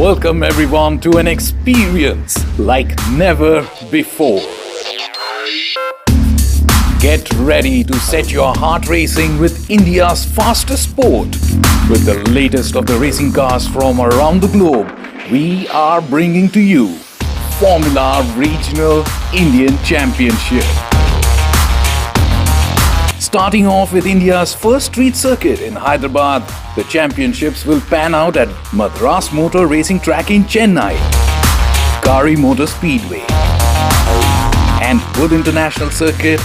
Welcome everyone to an experience like never before. Get ready to set your heart racing with India's fastest sport. With the latest of the racing cars from around the globe, we are bringing to you Formula Regional Indian Championship. Starting off with India's first street circuit in Hyderabad, the championships will pan out at Madras Motor Racing Track in Chennai, Kari Motor Speedway, and Hood International Circuit.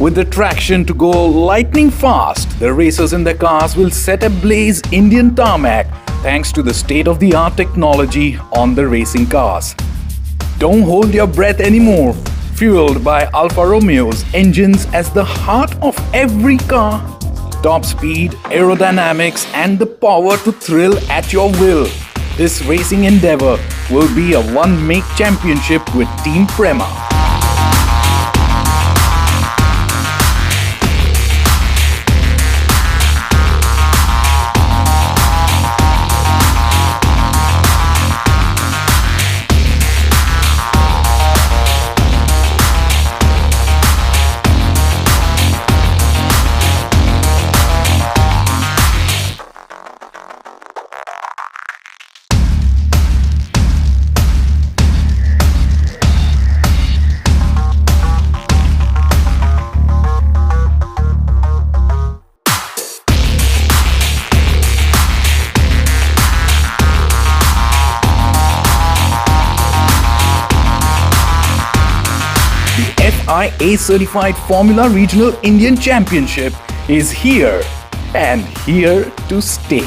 With the traction to go lightning fast, the racers in their cars will set ablaze Indian tarmac thanks to the state-of-the-art technology on the racing cars. Don't hold your breath anymore. Fueled by Alfa Romeo's engines as the heart of every car, top speed, aerodynamics and the power to thrill at your will. This racing endeavor will be a one-make championship with Team PREMA. FIA certified Formula Regional Indian Championship is here and here to stay.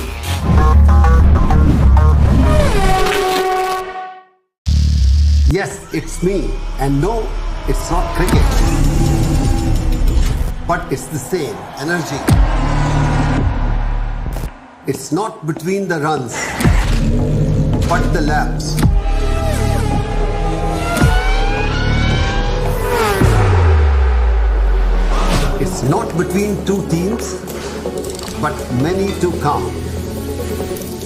Yes, it's me. And no, it's not cricket. But it's the same energy. It's not between the runs, but the laps. It's not between two teams, but many to come.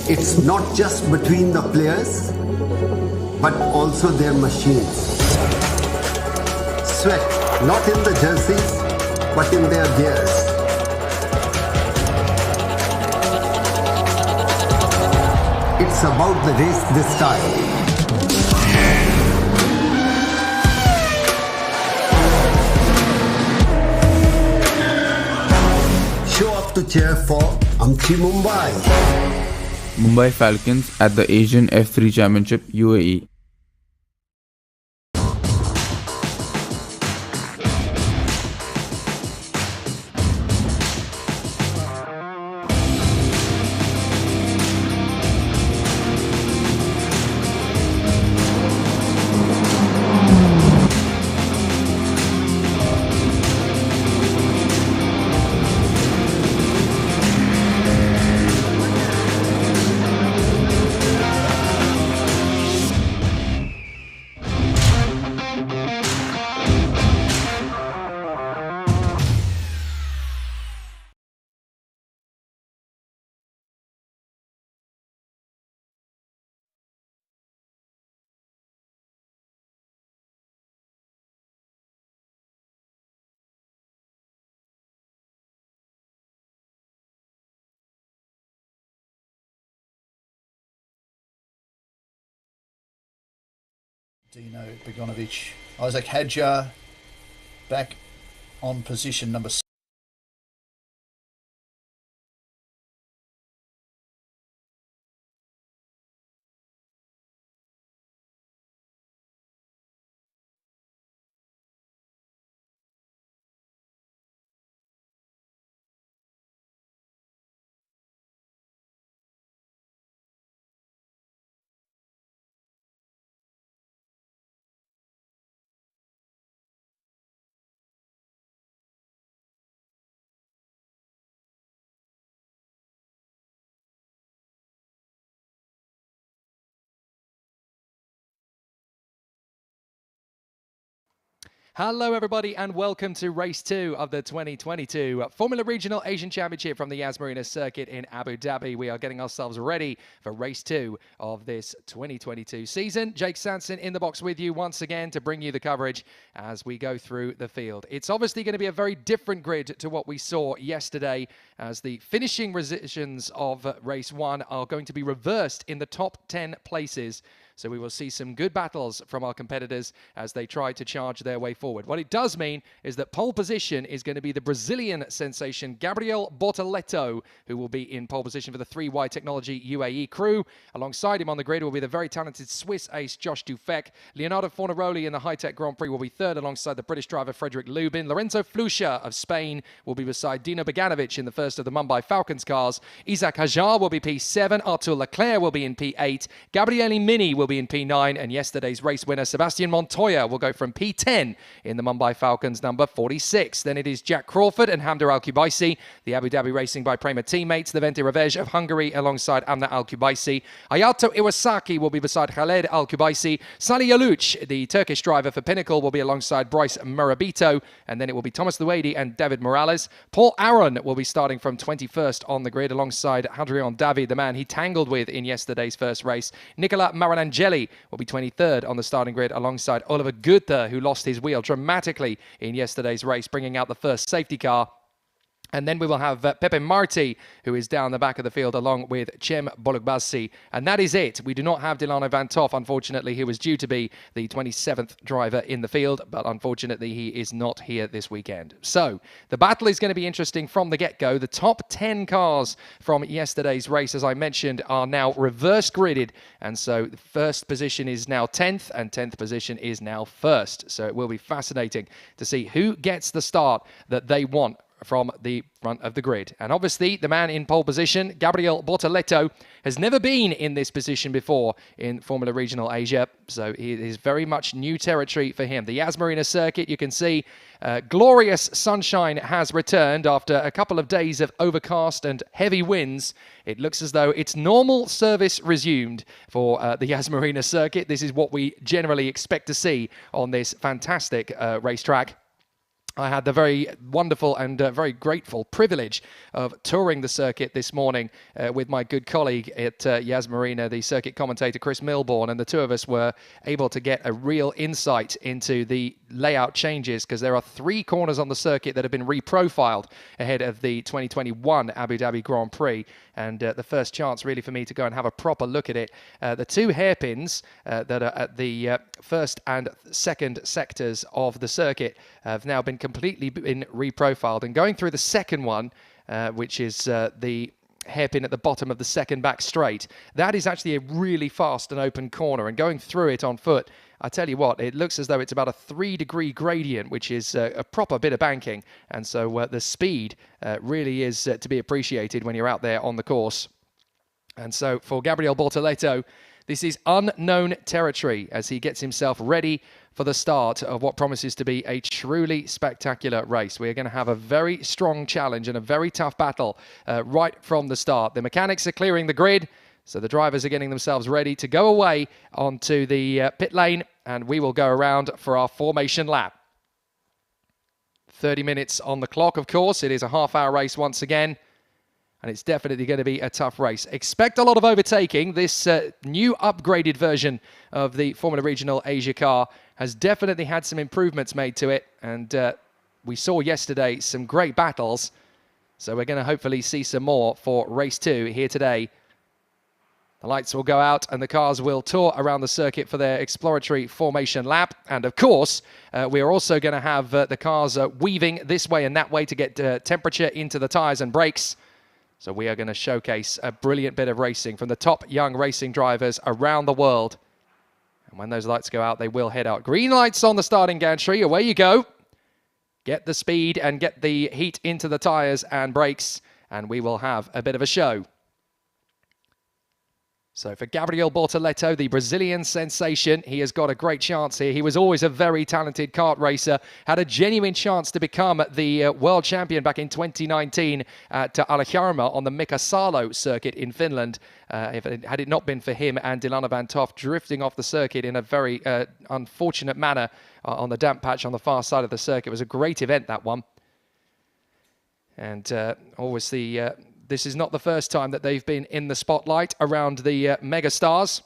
It's not just between the players, but also their machines. Sweat, not in the jerseys, but in their gears. It's about the race this time. To cheer for Amchi Mumbai. Mumbai Falcons at the Asian F3 Championship UAE. Dino Begonovich. Isaac Hadjar back on position number 6. Hello everybody and welcome to race 2 of the 2022 Formula Regional Asian Championship from the Yas Marina circuit in Abu Dhabi. We are getting ourselves ready for race 2 of this 2022 season. Jake Sanson in the box with you once again to bring you the coverage as we go through the field. It's obviously going to be a very different grid to what we saw yesterday, as the finishing positions of race 1 are going to be reversed in the top 10 places. So we will see some good battles from our competitors as they try to charge their way forward. What it does mean is that pole position is going to be the Brazilian sensation Gabriel Bortoleto, who will be in pole position for the 3Y Technology UAE crew. Alongside him on the grid will be the very talented Swiss ace Josh Dufek. Leonardo Fornaroli in the High-Tech Grand Prix will be third alongside the British driver Frederick Lubin. Lorenzo Flusha of Spain will be beside Dino Beganovic in the first of the Mumbai Falcons cars. Isaac Hajar will be P7. Artur Leclerc will be in P8. Gabriele Mini will be in P9, and yesterday's race winner Sebastian Montoya will go from P10 in the Mumbai Falcons number 46. Then it is Jack Crawford and Hamda Al-Kubaisi, the Abu Dhabi Racing by PREMA teammates, the Vente Revej of Hungary alongside Amna Al-Kubaisi. Hayato Iwasaki will be beside Khaled Al-Kubaisi. Salih Yaluch, the Turkish driver for Pinnacle, will be alongside Bryce Murabito, and then it will be Thomas Luedi and David Morales. Paul Aron will be starting from 21st on the grid alongside Hadrian David, the man he tangled with in yesterday's first race. Nicola Maranangeli will be 23rd on the starting grid alongside Oliver Goethe, who lost his wheel dramatically in yesterday's race, bringing out the first safety car. And then we will have Pepe Marti, who is down the back of the field, along with Cem Bolugbasi. And that is it. We do not have Delano Van Toff, unfortunately, who was due to be the 27th driver in the field, but unfortunately he is not here this weekend. So the battle is going to be interesting from the get-go. The top 10 cars from yesterday's race, as I mentioned, are now reverse gridded. And so the first position is now 10th, and 10th position is now first. So it will be fascinating to see who gets the start that they want from the front of the grid. And obviously, the man in pole position, Gabriel Bortoleto, has never been in this position before in Formula Regional Asia, so it is very much new territory for him. The Yas Marina circuit, you can see glorious sunshine has returned after a couple of days of overcast and heavy winds. It looks as though it's normal service resumed for the Yas Marina circuit. This is what we generally expect to see on this fantastic racetrack. I had the very wonderful and very grateful privilege of touring the circuit this morning with my good colleague at Yas Marina, the circuit commentator Chris Milbourne, and the two of us were able to get a real insight into the layout changes, because there are 3 corners on the circuit that have been reprofiled ahead of the 2021 Abu Dhabi Grand Prix, and the first chance really for me to go and have a proper look at it. The 2 hairpins that are at the first and second sectors of the circuit have now been completely reprofiled, and going through the second one, which is the hairpin at the bottom of the second back straight, that is actually a really fast and open corner, and going through it on foot, I tell you what, it looks as though it's about a 3-degree gradient, which is a proper bit of banking, and so the speed really is to be appreciated when you're out there on the course. And so for Gabriel Bortoleto, this is unknown territory as he gets himself ready for the start of what promises to be a truly spectacular race. We are going to have a very strong challenge and a very tough battle right from the start. The mechanics are clearing the grid, so the drivers are getting themselves ready to go away onto the pit lane, and we will go around for our formation lap. 30 minutes on the clock, of course. It is a half-hour race once again, and it's definitely going to be a tough race. Expect a lot of overtaking. This new upgraded version of the Formula Regional Asia car has definitely had some improvements made to it, and we saw yesterday some great battles, so we're going to hopefully see some more for race 2 here today. The lights will go out and the cars will tour around the circuit for their exploratory formation lap. And of course, we are also going to have the cars weaving this way and that way to get temperature into the tyres and brakes. So we are going to showcase a brilliant bit of racing from the top young racing drivers around the world. And when those lights go out, they will head out. Green lights on the starting gantry. Away you go. Get the speed and get the heat into the tyres and brakes, and we will have a bit of a show. So for Gabriel Bortoleto, the Brazilian sensation, he has got a great chance here. He was always a very talented kart racer, had a genuine chance to become the world champion back in 2019 at Alajärma on the Mika Salo circuit in Finland. Had it not been for him and Dilana Van Toft drifting off the circuit in a very unfortunate manner on the damp patch on the far side of the circuit. It was a great event, that one. And obviously, this is not the first time that they've been in the spotlight around the megastars.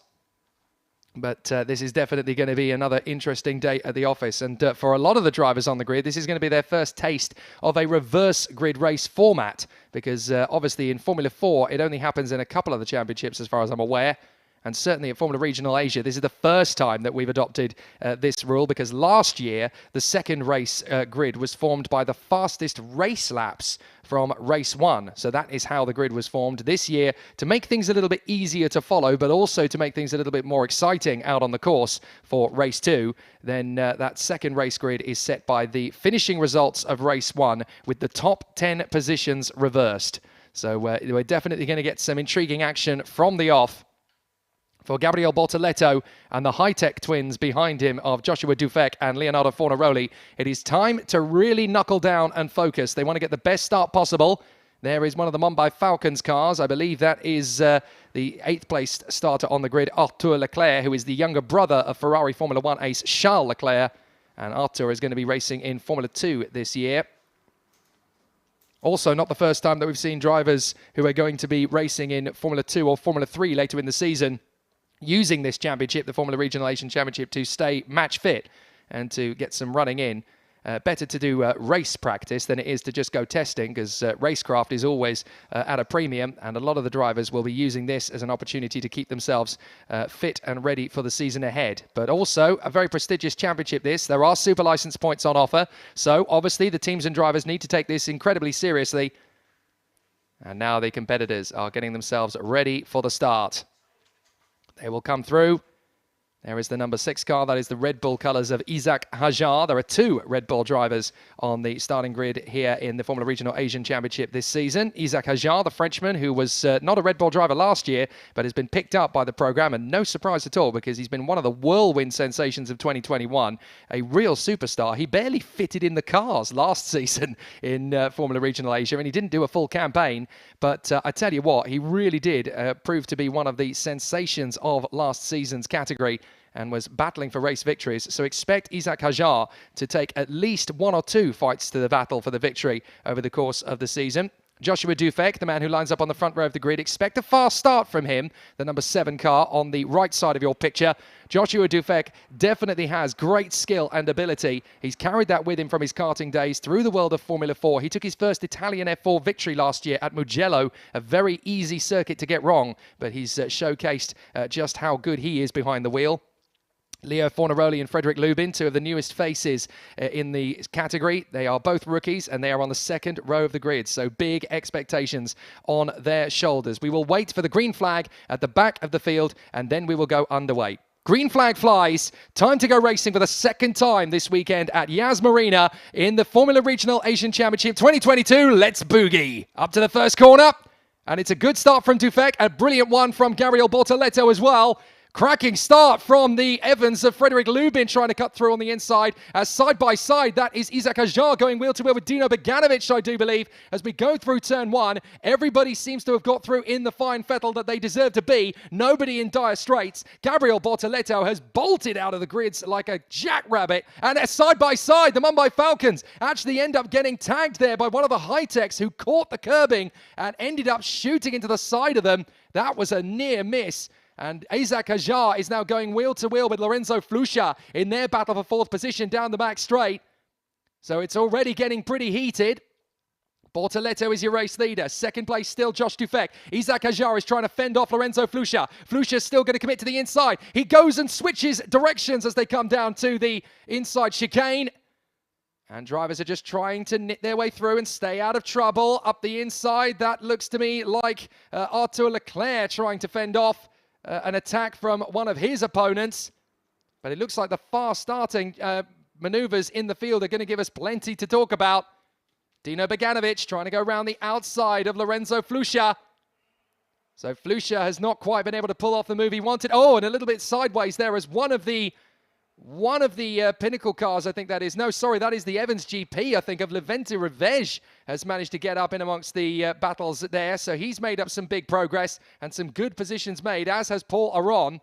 But this is definitely going to be another interesting day at the office. And for a lot of the drivers on the grid, this is going to be their first taste of a reverse grid race format. Because obviously in Formula 4, it only happens in a couple of the championships as far as I'm aware. And certainly at Formula Regional Asia, this is the first time that we've adopted this rule, because last year, the second race grid was formed by the fastest race laps from race 1. So that is how the grid was formed this year, to make things a little bit easier to follow, but also to make things a little bit more exciting out on the course for race 2. Then that second race grid is set by the finishing results of race 1, with the top 10 positions reversed. So we're definitely going to get some intriguing action from the off for Gabriel Bortoleto and the high-tech twins behind him of Joshua Dufek and Leonardo Fornaroli. It is time to really knuckle down and focus. They want to get the best start possible. There is one of the Mumbai Falcons cars. I believe that is the 8th place starter on the grid, Arthur Leclerc, who is the younger brother of Ferrari Formula 1 ace Charles Leclerc. And Arthur is going to be racing in Formula 2 this year. Also, not the first time that we've seen drivers who are going to be racing in Formula 2 or Formula 3 later in the season using this championship, the Formula Regional Asian Championship, to stay match fit and to get some running in. Better to do race practice than it is to just go testing, because racecraft is always at a premium, and a lot of the drivers will be using this as an opportunity to keep themselves fit and ready for the season ahead. But also a very prestigious championship this. There are super license points on offer, so obviously the teams and drivers need to take this incredibly seriously. And now the competitors are getting themselves ready for the start. They will come through. There is the number 6 car. That is the Red Bull colours of Isaac Hajar. There are 2 Red Bull drivers on the starting grid here in the Formula Regional Asian Championship this season. Isaac Hajar, the Frenchman, who was not a Red Bull driver last year, but has been picked up by the programme, and no surprise at all, because he's been one of the whirlwind sensations of 2021. A real superstar. He barely fitted in the cars last season in Formula Regional Asia, and he didn't do a full campaign. But I tell you what, he really did prove to be one of the sensations of last season's category, and was battling for race victories. So expect Isaac Hajar to take at least 1 or 2 fights to the battle for the victory over the course of the season. Joshua Dufek, the man who lines up on the front row of the grid, expect a fast start from him, the number 7 car on the right side of your picture. Joshua Dufek definitely has great skill and ability. He's carried that with him from his karting days through the world of Formula 4. He took his first Italian F4 victory last year at Mugello, a very easy circuit to get wrong, but he's showcased just how good he is behind the wheel. Leo Fornaroli and Frederick Lubin, 2 of the newest faces in the category. They are both rookies, and they are on the second row of the grid, so big expectations on their shoulders. We will wait for the green flag at the back of the field, and then we will go underway. Green flag flies. Time to go racing for the second time this weekend at Yas Marina in the Formula Regional Asian Championship 2022. Let's boogie. Up to the first corner, and it's a good start from Dufek, a brilliant one from Gabriel Bortoleto as well. Cracking start from the Evans of Frederick Lubin, trying to cut through on the inside. As side by side, that is Isaac Hajar going wheel to wheel with Dino Beganovic, I do believe. As we go through turn 1, everybody seems to have got through in the fine fettle that they deserve to be. Nobody in dire straits. Gabriel Bortoleto has bolted out of the grids like a jackrabbit. And side by side, the Mumbai Falcons actually end up getting tagged there by one of the high-techs who caught the curbing and ended up shooting into the side of them. That was a near miss. And Isaac Hajar is now going wheel to wheel with Lorenzo Flusha in their battle for 4th position down the back straight. So it's already getting pretty heated. Bortoleto is your race leader. Second place still Josh Dufek. Isaac Hajar is trying to fend off Lorenzo Flusha. Flusha's still going to commit to the inside. He goes and switches directions as they come down to the inside chicane. And drivers are just trying to knit their way through and stay out of trouble. Up the inside, that looks to me like Arthur Leclerc trying to fend off an attack from one of his opponents. But it looks like the fast-starting maneuvers in the field are going to give us plenty to talk about. Dino Beganovic trying to go around the outside of Lorenzo Flusha. So Flusha has not quite been able to pull off the move he wanted. Oh, and a little bit sideways there as one of the Pinnacle cars, I think that is. No, sorry, that is the Evans GP, I think, of Levente Revej has managed to get up in amongst the battles there. So he's made up some big progress and some good positions made, as has Paul Aron.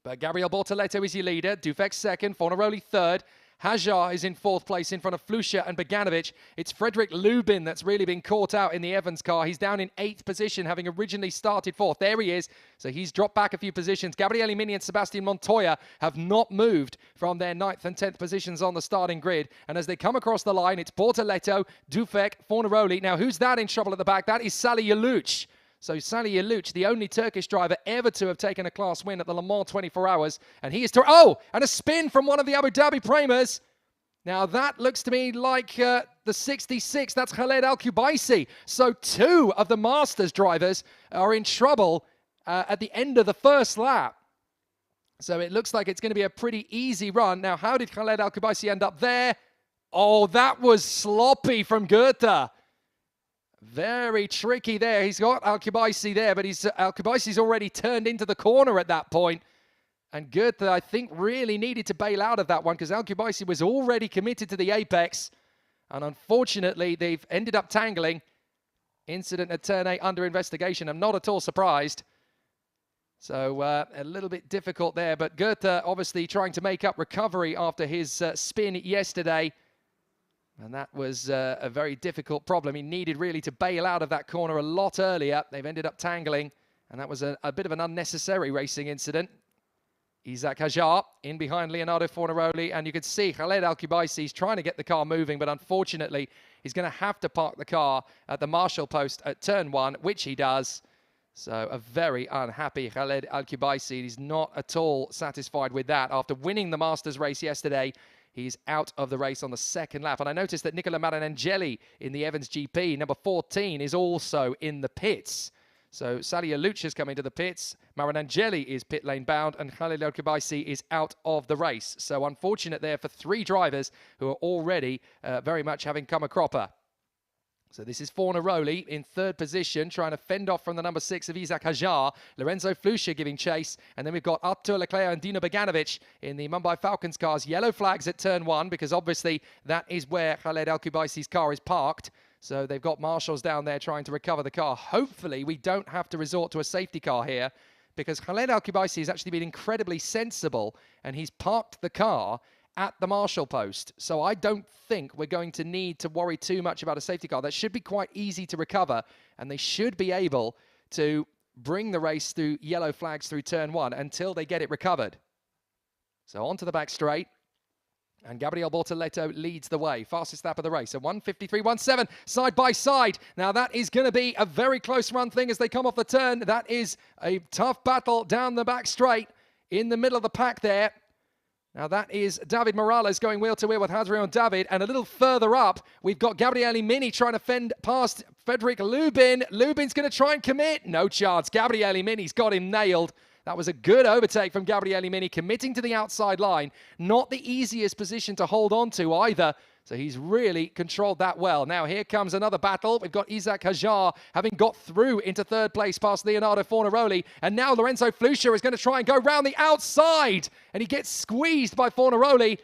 But Gabriel Bortoleto is your leader. Dufek second, Fornaroli third. Hajar is in fourth place in front of Flusha and Beganovic. It's Frederick Lubin that's really been caught out in the Evans car. He's down in 8th position, having originally started 4th. There he is. So he's dropped back a few positions. Gabriele Mini and Sebastian Montoya have not moved from their 9th and 10th positions on the starting grid. And as they come across the line, it's Bortoleto, Dufek, Fornaroli. Now, who's that in trouble at the back? That is Salih Yalouch. So Salih Yalouch, the only Turkish driver ever to have taken a class win at the Le Mans 24 Hours. And he is... and a spin from one of the Abu Dhabi Premas. Now that looks to me like the 66. That's Khaled Al-Kubaisi. So 2 of the Masters drivers are in trouble at the end of the first lap. So it looks like it's going to be a pretty easy run. Now, how did Khaled Al-Kubaisi end up there? Oh, that was sloppy from Goethe. Very tricky there. He's got Al-Kubaisi there, but Al-Kubaisi's already turned into the corner at that point. And Goethe, I think, really needed to bail out of that one because Al-Kubaisi was already committed to the apex. And unfortunately, they've ended up tangling. Incident at turn 8 under investigation. I'm not at all surprised. So a little bit difficult there. But Goethe obviously trying to make up recovery after his spin yesterday. And that was a very difficult problem. He needed really to bail out of that corner a lot earlier. They've ended up tangling. And that was a bit of an unnecessary racing incident. Isaac Hajar in behind Leonardo Fornaroli. And you can see Khaled Al-Kubaisi is trying to get the car moving. But unfortunately, he's going to have to park the car at the marshal post at turn 1, which he does. So a very unhappy Khaled Al-Kubaisi. He's not at all satisfied with that. After winning the Masters race yesterday, he's out of the race on the second lap. And I noticed that Nicola Maranangeli in the Evans GP, number 14, is also in the pits. So Salih Yalouch has come into the pits. Maranangeli is pit lane bound, and Khaled Al-Kubaisi is out of the race. So unfortunate there for 3 drivers who are already very much having come a cropper. So this is Fornaroli in 3rd position, trying to fend off from the number 6 of Isaac Hajar. Lorenzo Flusha giving chase. And then we've got Artur Leclerc and Dino Beganovic in the Mumbai Falcons cars. Yellow flags at turn 1, because obviously that is where Khaled Al-Kubaisi's car is parked. So they've got marshals down there trying to recover the car. Hopefully we don't have to resort to a safety car here, because Khaled Al-Kubaisi has actually been incredibly sensible, and he's parked the car at the marshal post. So I don't think we're going to need to worry too much about a safety car. That should be quite easy to recover, and they should be able to bring the race through yellow flags through turn 1 until they get it recovered. So onto the back straight. And Gabriel Bortoleto leads the way. Fastest lap of the race. A 1:53.17 side by side. Now that is going to be a very close run thing as they come off the turn. That is a tough battle down the back straight in the middle of the pack there. Now that is David Morales going wheel to wheel with Hadrian David. And a little further up, we've got Gabriele Mini trying to fend past Frederick Lubin. Lubin's going to try and commit. No chance. Gabriele Mini's got him nailed. That was a good overtake from Gabriele Mini, committing to the outside line. Not the easiest position to hold on to either. So he's really controlled that well. Now here comes another battle. We've got Isaac Hajar having got through into 3rd place past Leonardo Fornaroli. And now Lorenzo Flusha is going to try and go round the outside. And he gets squeezed by Fornaroli.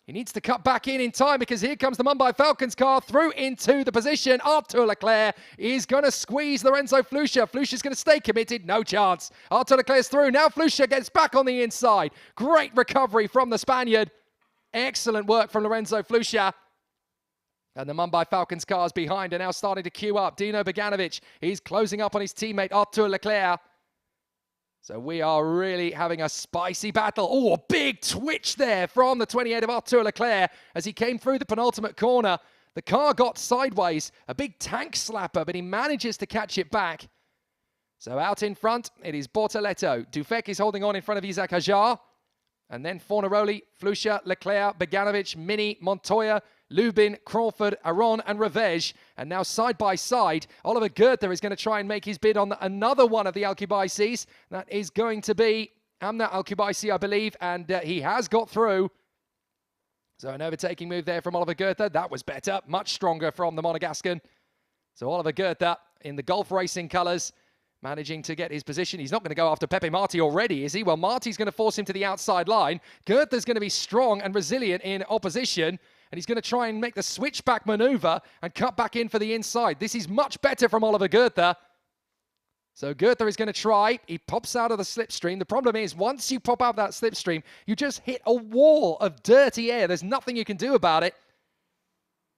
He needs to cut back in time, because here comes the Mumbai Falcons car through into the position. Artur Leclerc is going to squeeze Lorenzo Flusha. Flusha's going to stay committed. No chance. Artur Leclerc's through. Now Flusha gets back on the inside. Great recovery from the Spaniard. Excellent work from Lorenzo Flusha. And the Mumbai Falcons cars behind are now starting to queue up. Dino Beganovic, he's closing up on his teammate Artur Leclerc. So we are really having a spicy battle. Oh, a big twitch there from the 28 of Artur Leclerc as he came through the penultimate corner. The car got sideways, a big tank slapper, but he manages to catch it back. So out in front, it is Bortoleto. Dufek is holding on in front of Isaac Hajar. And then Fornaroli, Flusha, Leclerc, Beganovic, Mini, Montoya, Lubin, Crawford, Aron and Revej. And now side by side, Oliver Goethe is going to try and make his bid on another one of the Al-Kubaisis. That is going to be Amna Al-Kubaisi, I believe. And he has got through. So an overtaking move there from Oliver Goethe. That was better, much stronger from the Monegascan. So Oliver Goethe in the Golf Racing colours managing to get his position. He's not going to go after Pepe Marti already, is he? Well, Marti's going to force him to the outside line. Goethe's going to be strong and resilient in opposition, and he's going to try and make the switchback maneuver and cut back in for the inside. This is much better from Oliver Goethe. So Goethe is going to try. He pops out of the slipstream. The problem is, once you pop out of that slipstream, you just hit a wall of dirty air. There's nothing you can do about it.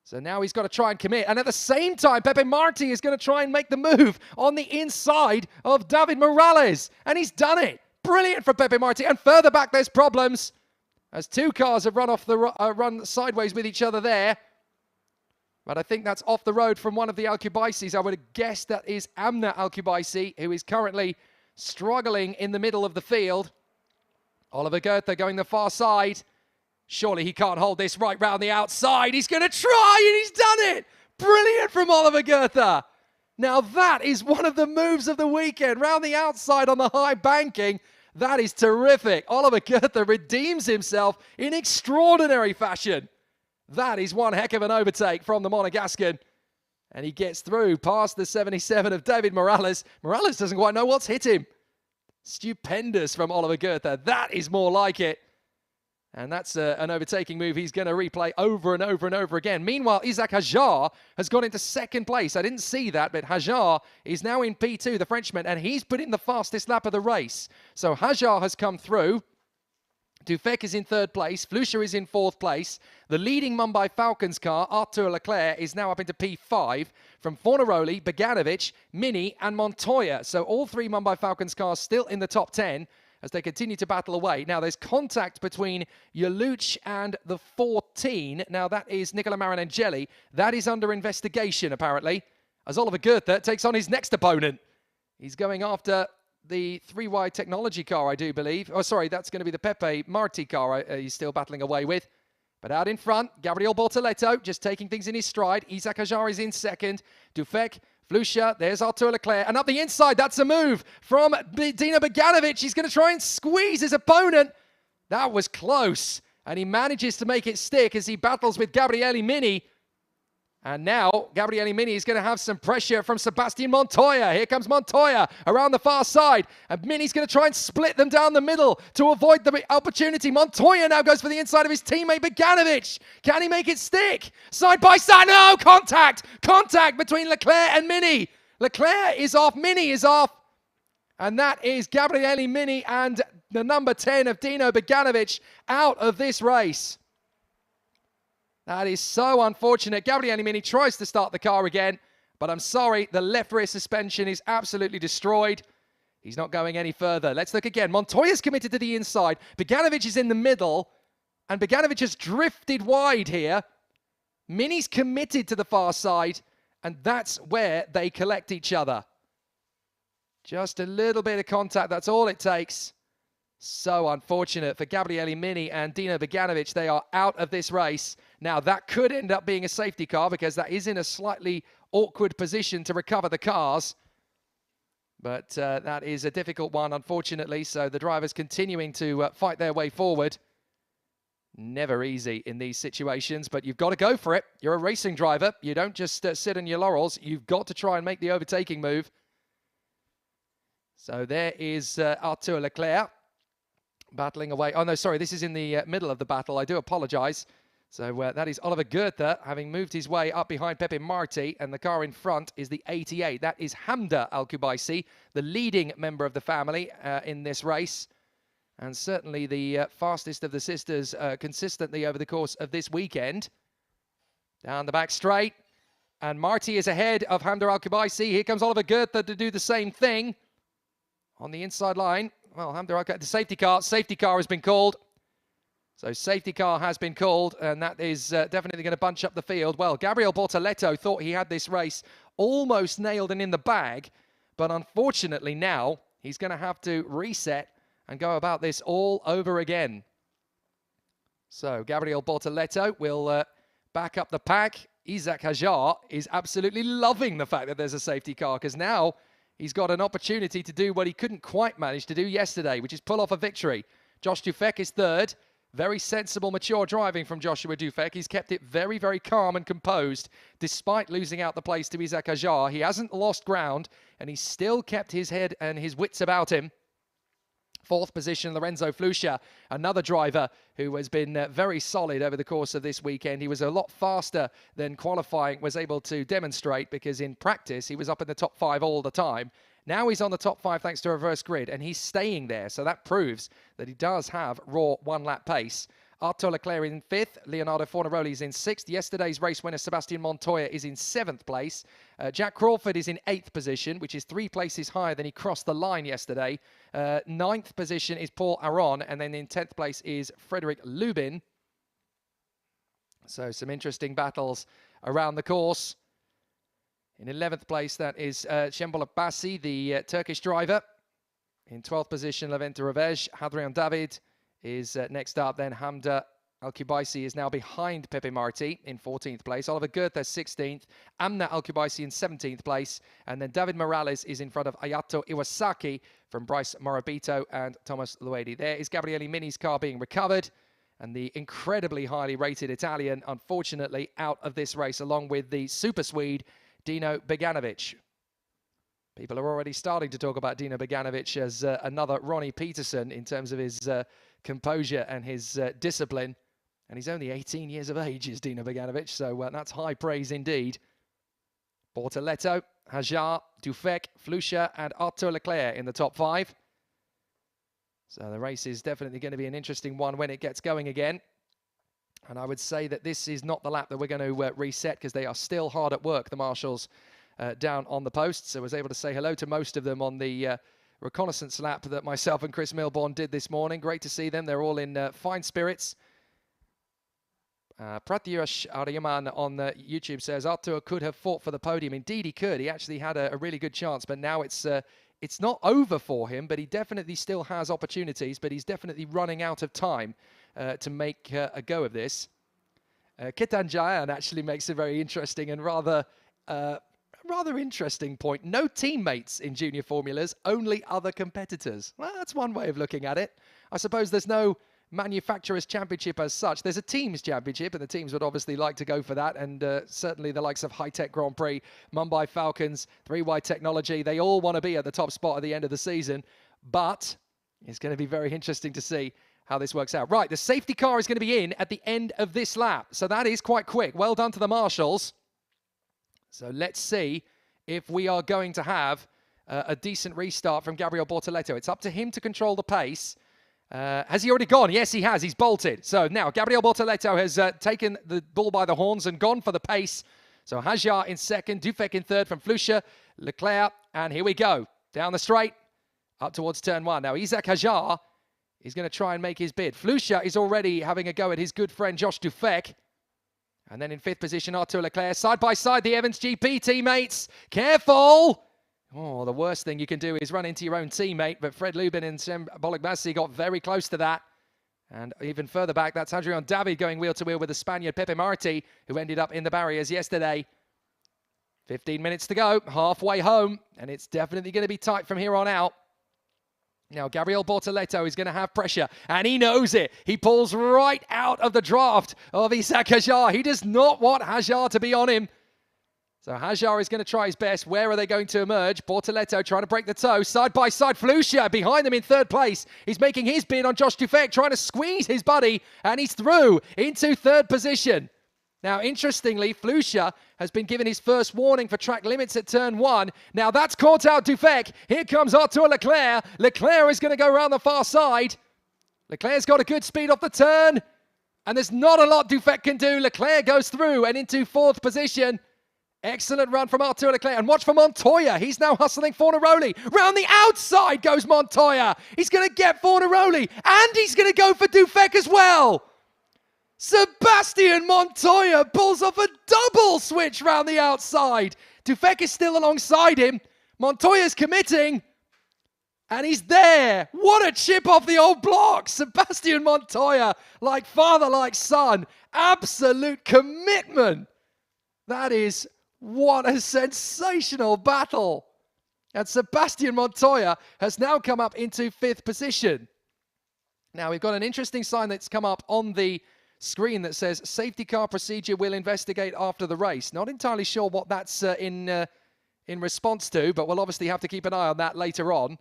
So now he's got to try and commit. And at the same time, Pepe Marti is going to try and make the move on the inside of David Morales. And he's done it. Brilliant for Pepe Marti. And further back, there's problems, as two cars have run sideways with each other there. But I think that's off the road from one of the Alcubaisis. I would have guessed that is Amna Alcubaisi, who is currently struggling in the middle of the field. Oliver Goethe going the far side. Surely he can't hold this right round the outside. He's going to try, and he's done it. Brilliant from Oliver Goethe. Now that is one of the moves of the weekend. Round the outside on the high banking. That is terrific. Oliver Goethe redeems himself in extraordinary fashion. That is one heck of an overtake from the Monegascan. And he gets through past the 77 of David Morales. Morales doesn't quite know what's hit him. Stupendous from Oliver Goethe. That is more like it. And that's an overtaking move he's going to replay over and over and over again. Meanwhile, Isaac Hajar has got into second place. I didn't see that, but Hajar is now in P2, the Frenchman, and he's put in the fastest lap of the race. So Hajar has come through. Dufek is in third place. Flusha is in fourth place. The leading Mumbai Falcons car, Arthur Leclerc, is now up into P5 from Fornaroli, Beganovic, Mini and Montoya. So all three Mumbai Falcons cars still in the top 10 as they continue to battle away. Now there's contact between Yaluch and the 14. Now that is Nicola Marinangeli. That is under investigation apparently, as Oliver Goethe takes on his next opponent. He's going after the 3Y technology car, I do believe. Oh, sorry, that's going to be the Pepe Marti car he's still battling away with. But out in front, Gabriel Bortoleto just taking things in his stride. Isaac Hajar is in second. Dufek, Flusha, there's Artur Leclerc. And up the inside, that's a move from Dino Beganovic. He's going to try and squeeze his opponent. That was close. And he manages to make it stick as he battles with Gabriele Mini. And now, Gabriele Mini is going to have some pressure from Sebastian Montoya. Here comes Montoya around the far side. And Mini's going to try and split them down the middle to avoid the opportunity. Montoya now goes for the inside of his teammate Beganovic. Can he make it stick? Side by side. No! Contact! Contact between Leclerc and Mini. Leclerc is off. Mini is off. And that is Gabriele Mini and the number 10 of Dino Beganovic out of this race. That is so unfortunate. Gabriele Mini tries to start the car again, but I'm sorry, the left rear suspension is absolutely destroyed. He's not going any further. Let's look again. Montoya's committed to the inside. Beganovic is in the middle, and Beganovic has drifted wide here. Mini's committed to the far side, and that's where they collect each other. Just a little bit of contact, that's all it takes. So unfortunate for Gabriele Mini and Dino Beganovic. They are out of this race. Now, that could end up being a safety car because that is in a slightly awkward position to recover the cars. But that is a difficult one, unfortunately. So the drivers continuing to fight their way forward. Never easy in these situations, but you've got to go for it. You're a racing driver. You don't just sit on your laurels. You've got to try and make the overtaking move. So there is Artur Leclerc battling away. Oh, no, sorry. This is in the middle of the battle. I do apologize. So that is Oliver Goethe having moved his way up behind Pepe Marti, and the car in front is the 88. That is Hamda Alcubaisi, the leading member of the family in this race, and certainly the fastest of the sisters consistently over the course of this weekend. Down the back straight, and Marti is ahead of Hamda Alcubaisi. Here comes Oliver Goethe to do the same thing on the inside line. Well, Hamda Alcubaisi, the safety car has been called. So safety car has been called, and that is definitely going to bunch up the field. Well, Gabriel Bortoleto thought he had this race almost nailed and in the bag, but unfortunately now he's going to have to reset and go about this all over again. So Gabriel Bortoleto will back up the pack. Isaac Hajar is absolutely loving the fact that there's a safety car, because now he's got an opportunity to do what he couldn't quite manage to do yesterday, which is pull off a victory. Josh Dufek is third. Very sensible, mature driving from Joshua Dufek. He's kept it very, very calm and composed, despite losing out the place to Isaac Hajar. He hasn't lost ground. and he still kept his head and his wits about him. Fourth position, Lorenzo Flusha, another driver who has been very solid over the course of this weekend. He was a lot faster than qualifying was able to demonstrate, because in practice he was up in the top 5 all the time. Now he's on the top 5 thanks to reverse grid, and he's staying there. So that proves that he does have raw one-lap pace. Arthur Leclerc in 5th, Leonardo Fornaroli is in 6th. Yesterday's race winner, Sebastian Montoya, is in 7th place. Jack Crawford is in 8th position, which is 3 places higher than he crossed the line yesterday. 9th position is Paul Aron, and then in 10th place is Frederick Lubin. So some interesting battles around the course. In 11th place, that is Şembol Abbasi, the Turkish driver. In 12th position, Levente Revej. Hadrian David is next up. Then Hamda Al-Kubaisi is now behind Pepe Marti in 14th place. Oliver Goethe 16th. Amna Al-Kubaisi in 17th place. And then David Morales is in front of Ayato Iwasaki from Bryce Morabito and Thomas Luedi. There is Gabriele Mini's car being recovered. And the incredibly highly rated Italian, unfortunately, out of this race, along with the super Swede, Dino Beganovic. People are already starting to talk about Dino Beganovic as another Ronnie Peterson in terms of his composure and his discipline. And he's only 18 years of age, is Dino Beganovic, so that's high praise indeed. Bortoletto, Hajar, Dufek, Flusha, and Arthur Leclerc in the top 5. So the race is definitely going to be an interesting one when it gets going again. And I would say that this is not the lap that we're going to reset, because they are still hard at work, the marshals, down on the posts. So I was able to say hello to most of them on the reconnaissance lap that myself and Chris Milborn did this morning. Great to see them. They're all in fine spirits. Pratyush Aryaman on YouTube says, Artur could have fought for the podium. Indeed he could. He actually had a really good chance, but now it's not over for him, but he definitely still has opportunities, but he's definitely running out of time to make a go of this. Ketan Jayan actually makes a very interesting and rather interesting point. No teammates in junior formulas, only other competitors. Well, that's one way of looking at it. I suppose there's no manufacturers championship as such. There's a teams championship, and the teams would obviously like to go for that, and certainly the likes of High Tech Grand Prix, Mumbai Falcons, 3Y Technology, they all want to be at the top spot at the end of the season, but it's going to be very interesting to see how this works out. Right, the safety car is going to be in at the end of this lap, so that is quite quick. Well done to the marshals. So let's see if we are going to have a decent restart from Gabriel Bortoletto. It's up to him to control the pace. Has he already gone? Yes, he has. He's bolted. So now Gabriel Bortoletto has taken the bull by the horns and gone for the pace. So Hajar in second, Dufek in third from Flusha, Leclerc, and here we go. Down the straight, up towards turn 1. Now Isaac Hajar is going to try and make his bid. Flusha is already having a go at his good friend Josh Dufek. And then in 5th position, Arthur Leclerc. Side by side, the Evans GP teammates. Careful! Oh, the worst thing you can do is run into your own teammate, but Fred Lubin and Şembol Abbasi got very close to that. And even further back, that's Hadrian David going wheel-to-wheel with the Spaniard Pepe Marti, who ended up in the barriers yesterday. 15 minutes to go, halfway home, and it's definitely going to be tight from here on out. Now, Gabriel Bortoletto is going to have pressure, and he knows it. He pulls right out of the draft of Isaac Hajar. He does not want Hajar to be on him. So Hajar is going to try his best. Where are they going to emerge? Bortoletto trying to break the toe. Side by side, Flusha behind them in 3rd place. He's making his bid on Josh Dufek, trying to squeeze his buddy, and he's through into 3rd position. Now, interestingly, Flusha has been given his first warning for track limits at turn 1. Now, that's caught out Dufek. Here comes Arthur Leclerc. Leclerc is going to go around the far side. Leclerc's got a good speed off the turn, and there's not a lot Dufek can do. Leclerc goes through and into 4th position. Excellent run from Arthur Leclerc. And watch for Montoya. He's now hustling Fornaroli. Round the outside goes Montoya. He's going to get Fornaroli. And he's going to go for Dufek as well. Sebastian Montoya pulls off a double switch round the outside. Dufek is still alongside him. Montoya's committing. And he's there. What a chip off the old block. Sebastian Montoya, like father, like son. Absolute commitment. That is... what a sensational battle. And Sebastian Montoya has now come up into 5th position. Now, we've got an interesting sign that's come up on the screen that says, safety car procedure will investigate after the race. Not entirely sure what that's in in response to, but we'll obviously have to keep an eye on that later on.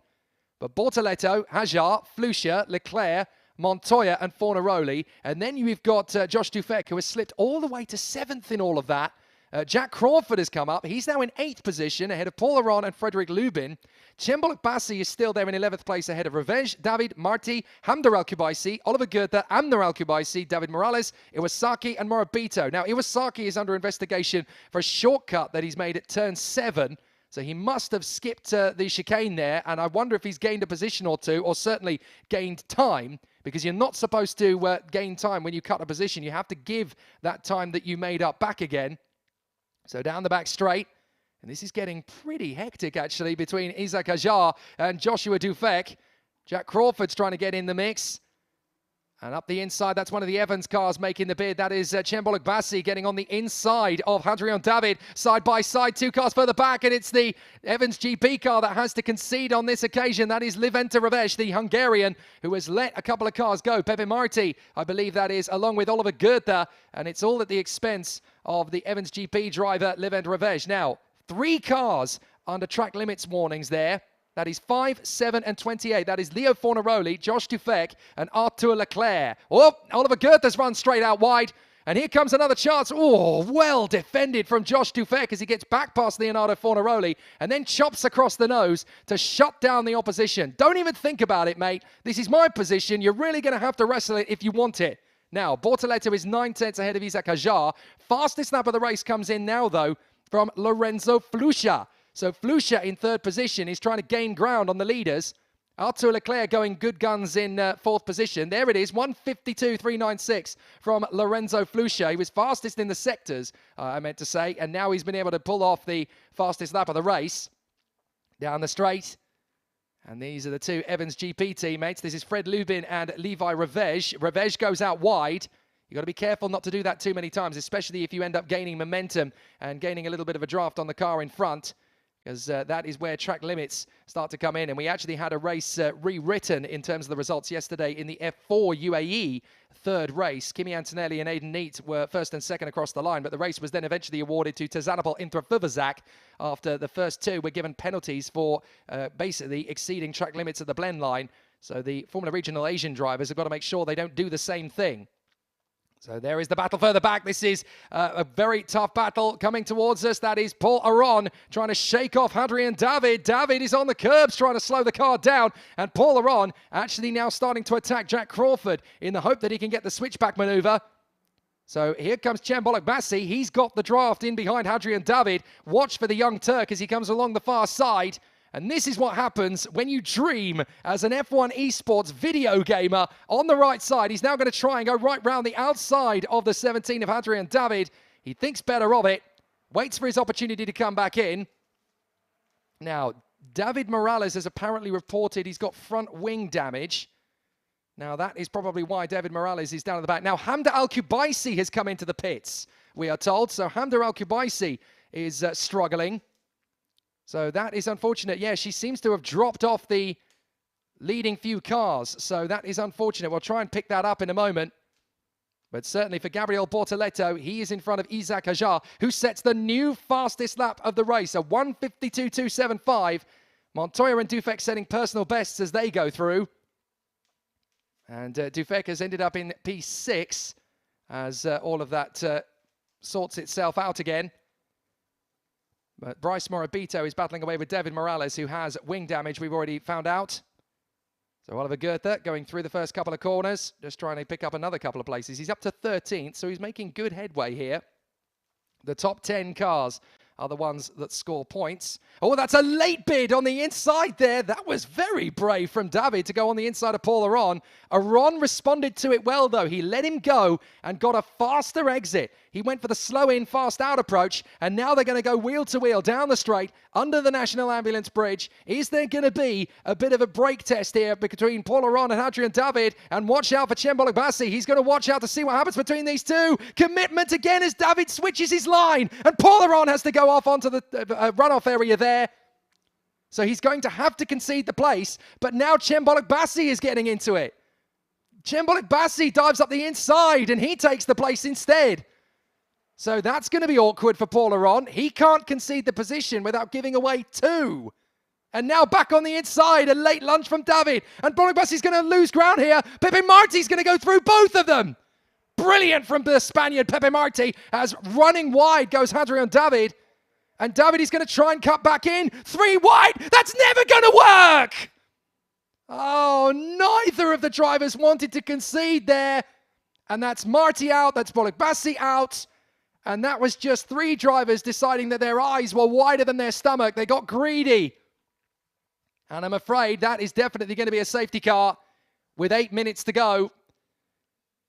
But Bortoleto, Hajar, Flucher, Leclerc, Montoya and Fornaroli. And then you've got Josh Dufek, who has slipped all the way to 7th in all of that. Jack Crawford has come up. He's now in 8th position, ahead of Paul Aron and Frederick Lubin. Cemboluk Bassi is still there in 11th place, ahead of Revenge, David, Marti, Hamdar Al-Kubaisi, Oliver Goethe, Amner Al-Kubaisi, David Morales, Iwasaki and Morabito. Now, Iwasaki is under investigation for a shortcut that he's made at turn 7. So he must have skipped the chicane there, and I wonder if he's gained a position or two, or certainly gained time, because you're not supposed to gain time when you cut a position. You have to give that time that you made up back again. So down the back straight, and this is getting pretty hectic, actually, between Isaac Hajar and Joshua Dufek. Jack Crawford's trying to get in the mix. And up the inside, that's one of the Evans cars making the bid. That is Cemboluk Bassi getting on the inside of Hadrian David. Side by side, 2 cars further back, and it's the Evans GP car that has to concede on this occasion. That is Liventa Ravesh, the Hungarian, who has let a couple of cars go. Pepe Marti, I believe that is, along with Oliver Goethe, and it's all at the expense of the Evans GP driver, Liventa Ravesh. Now, 3 cars under track limits warnings there. That is 5, 7, and 28. That is Leo Fornaroli, Josh Dufek, and Arthur Leclerc. Oh, Oliver Goethe's run straight out wide. And here comes another chance. Oh, well defended from Josh Dufek as he gets back past Leonardo Fornaroli and then chops across the nose to shut down the opposition. Don't even think about it, mate. This is my position. You're really going to have to wrestle it if you want it. Now, Bortoleto is 9/10 ahead of Isaac Hajar. Fastest lap of the race comes in now, though, from Lorenzo Flucher. So Flucher in 3rd position is trying to gain ground on the leaders. Arthur Leclerc going good guns in 4th position. There it is, 1:52.396 from Lorenzo Flucher. He was fastest in the sectors, I meant to say, and now he's been able to pull off the fastest lap of the race. Down the straight. And these are the 2 Evans GP teammates. This is Fred Lubin and Levi Revege. Revege goes out wide. You've got to be careful not to do that too many times, especially if you end up gaining momentum and gaining a little bit of a draft on the car in front, because that is where track limits start to come in. And we actually had a race rewritten in terms of the results yesterday in the F4 UAE 3rd race. Kimi Antonelli and Aidan Neat were 1st and 2nd across the line, but the race was then eventually awarded to Tazanapol Intrafuvazak after the first 2 were given penalties for basically exceeding track limits at the blend line. So the Formula Regional Asian drivers have got to make sure they don't do the same thing. So there is the battle further back. This is a very tough battle coming towards us. That is Paul Aron trying to shake off Hadrian David. David is on the curbs trying to slow the car down. And Paul Aron actually now starting to attack Jack Crawford in the hope that he can get the switchback maneuver. So here comes Cemboluk Bassi. He's got the draft in behind Hadrian David. Watch for the young Turk as he comes along the far side. And this is what happens when you dream as an F1 esports video gamer on the right side. He's now going to try and go right round the outside of the 17 of Hadrian David. He thinks better of it, waits for his opportunity to come back in. Now, David Morales has apparently reported he's got front wing damage. Now, that is probably why David Morales is down at the back. Now, Hamdar Al-Kubaisi has come into the pits, we are told. So Hamdar Al-Kubaisi is struggling. So that is unfortunate. Yeah, she seems to have dropped off the leading few cars. So that is unfortunate. We'll try and pick that up in a moment. But certainly for Gabriel Bortoleto, he is in front of Isaac Hajar, who sets the new fastest lap of the race, a 1:52.275. Montoya and Dufek setting personal bests as they go through. And Dufek has ended up in P6 as all of that sorts itself out again. But Bryce Morabito is battling away with David Morales, who has wing damage, we've already found out. So Oliver Goethe going through the first couple of corners, just trying to pick up another couple of places. He's up to 13th, so he's making good headway here. The top 10 cars are the ones that score points. Oh, that's a late bid on the inside there. That was very brave from David to go on the inside of Paul Aron. Aron responded to it well, though. He let him go and got a faster exit. He went for the slow in, fast out approach, and now they're going to go wheel to wheel down the straight under the National Ambulance Bridge. Is there going to be a bit of a brake test here between Paul Aron and Hadrian David? And watch out for Cemboluk Bassi. He's going to watch out to see what happens between these two. Commitment again as David switches his line, and Paul Aron has to go off onto the runoff area there. So he's going to have to concede the place, but now Cemboluk Bassi is getting into it. Cemboluk Bassi dives up the inside, and he takes the place instead. So that's going to be awkward for Paul Aron. He can't concede the position without giving away 2. And now back on the inside, a late lunge from David. And Bolek Bassi's going to lose ground here. Pepe Marti's going to go through both of them. Brilliant from the Spaniard, Pepe Marti, as running wide goes Hadrian David. And David is going to try and cut back in. 3 wide. That's never going to work. Oh, neither of the drivers wanted to concede there. And that's Marti out. That's Bolek Bassi out. And that was just 3 drivers deciding that their eyes were wider than their stomach. They got greedy. And I'm afraid that is definitely going to be a safety car with 8 minutes to go.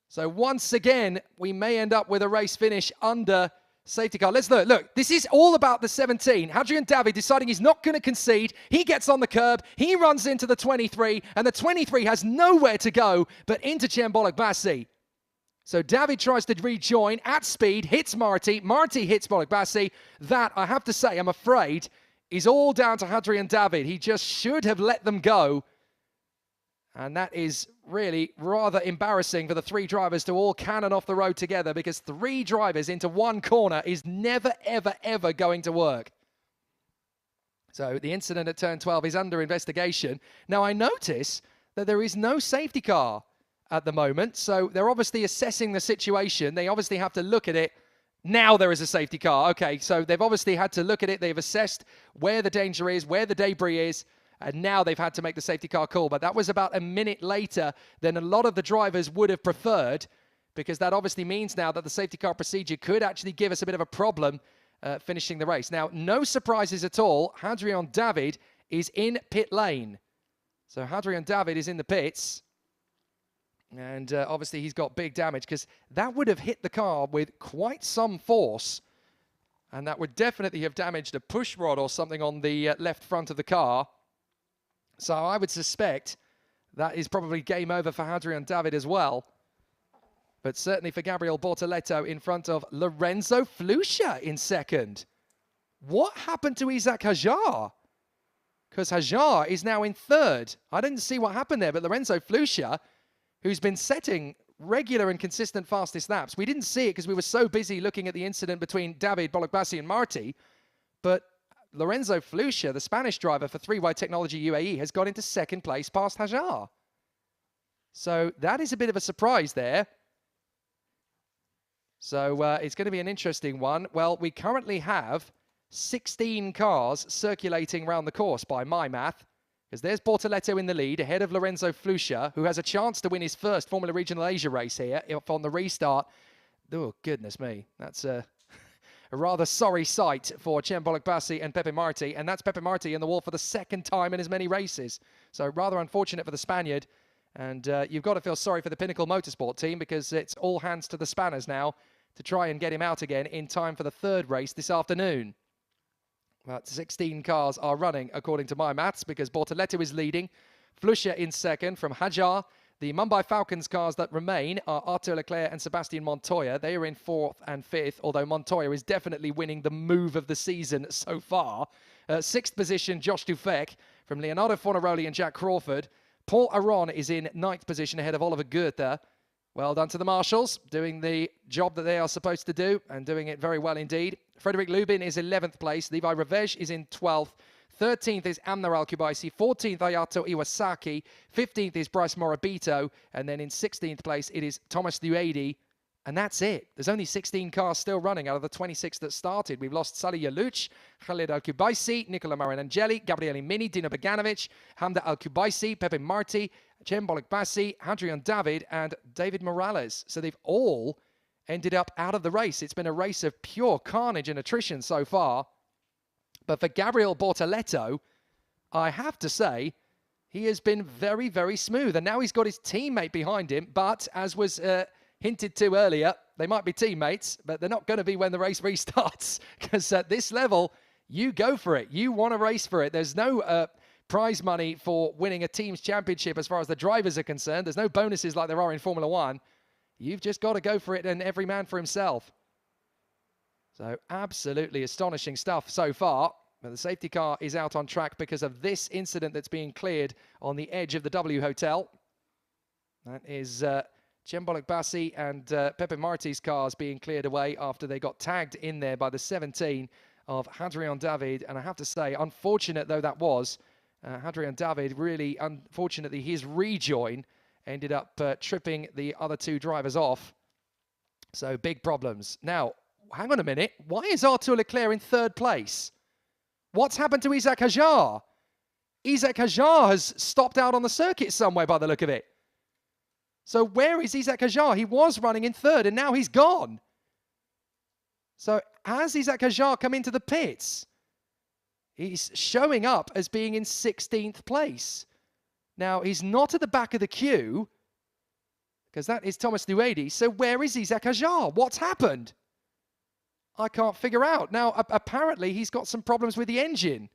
So once again, we may end up with a race finish under safety car. Let's look. Look, this is all about the 17. Hadrian David deciding he's not going to concede. He gets on the curb. He runs into the 23. And the 23 has nowhere to go but into Bolek Bassi. So David tries to rejoin at speed, hits Marti. Marti hits Bolek Bassi. That, I have to say, I'm afraid, is all down to Hadrian David. He just should have let them go. And that is really rather embarrassing for the 3 drivers to all cannon off the road together, because 3 drivers into 1 corner is never, ever, ever going to work. So the incident at turn 12 is under investigation. Now I notice that there is no safety car at the moment. So they're obviously assessing the situation. They obviously have to look at it. Now there is a safety car. Okay, so they've obviously had to look at it. They've assessed where the danger is, where the debris is, and now they've had to make the safety car call. But that was about a minute later than a lot of the drivers would have preferred, because that obviously means now that the safety car procedure could actually give us a bit of a problem finishing the race. Now, no surprises at all. Hadrian David is in pit lane. So Hadrian David is in the pits. And obviously he's got big damage, because that would have hit the car with quite some force. And that would definitely have damaged a push rod or something on the left front of the car. So I would suspect that is probably game over for Hadrian David as well. But certainly for Gabriel Bortoleto in front of Lorenzo Flusha in second. What happened to Isaac Hajar? Because Hajar is now in third. I didn't see what happened there, but Lorenzo Flusha, who's been setting regular and consistent fastest laps. We didn't see it because we were so busy looking at the incident between David, Bolek Bassi and Marti. But Lorenzo Flusha, the Spanish driver for 3Y Technology UAE, has got into second place past Hajar. So that is a bit of a surprise there. So it's going to be an interesting one. Well, we currently have 16 cars circulating around the course by my math. Because there's Bortoleto in the lead, ahead of Lorenzo Flusha, who has a chance to win his first Formula Regional Asia race here on the restart. Oh, goodness me. That's a rather sorry sight for Bolek Bassi and Pepe Marti. And that's Pepe Marti in the wall for the 2nd time in as many races. So rather unfortunate for the Spaniard. And you've got to feel sorry for the Pinnacle Motorsport team, because it's all hands to the spanners now to try and get him out again in time for the 3rd race this afternoon. But 16 cars are running, according to my maths, because Bortoleto is leading. Flusha in second from Hajar. The Mumbai Falcons cars that remain are Arthur Leclerc and Sebastian Montoya. They are in 4th and 5th, although Montoya is definitely winning the move of the season so far. 6th position, Josh Dufek from Leonardo Fornaroli and Jack Crawford. Paul Aron is in 9th position ahead of Oliver Goethe. Well done to the Marshals, doing the job that they are supposed to do and doing it very well indeed. Frederick Lubin is 11th place. Levi Revej is in 12th. 13th is Amner Al-Kubaisi. 14th, Ayato Iwasaki. 15th is Bryce Morabito. And then in 16th place, it is Thomas Luedi. And that's it. There's only 16 cars still running out of the 26 that started. We've lost Salih Yalouch, Khalid Al-Kubaisi, Nicola Marinangeli, Gabriele Mini, Dino Beganovic, Hamda Al-Kubaisi, Pepe Marti, Bolek Bassi, Hadrian David, and David Morales. So they've all ended up out of the race. It's been a race of pure carnage and attrition so far. But for Gabriel Bortoleto, I have to say, he has been very, very smooth. And now he's got his teammate behind him. But as was hinted to earlier, they might be teammates, but they're not going to be when the race restarts. Because at this level, you go for it. You want to race for it. There's no prize money for winning a team's championship as far as the drivers are concerned. There's no bonuses like there are in Formula One. You've just got to go for it, and every man for himself. So absolutely astonishing stuff so far. But the safety car is out on track because of this incident that's being cleared on the edge of the W Hotel. That is Cembolek Bassi and Pepe Marti's cars being cleared away after they got tagged in there by the 17 of Hadrian David. And I have to say, unfortunate though that was, Hadrian David, really unfortunately, his rejoin ended up tripping the other two drivers off. So big problems. Now, hang on a minute. Why is Arthur Leclerc in third place? What's happened to Isaac Hajar? Isaac Hajar has stopped out on the circuit somewhere by the look of it. So where is Isaac Hajar? He was running in third and now he's gone. So has Isaac Hajar come into the pits? He's showing up as being in 16th place. Now, he's not at the back of the queue because that is Thomas Nuedi. So where is Isaac Hajar? What's happened? I can't figure out. Now, apparently, he's got some problems with the engine.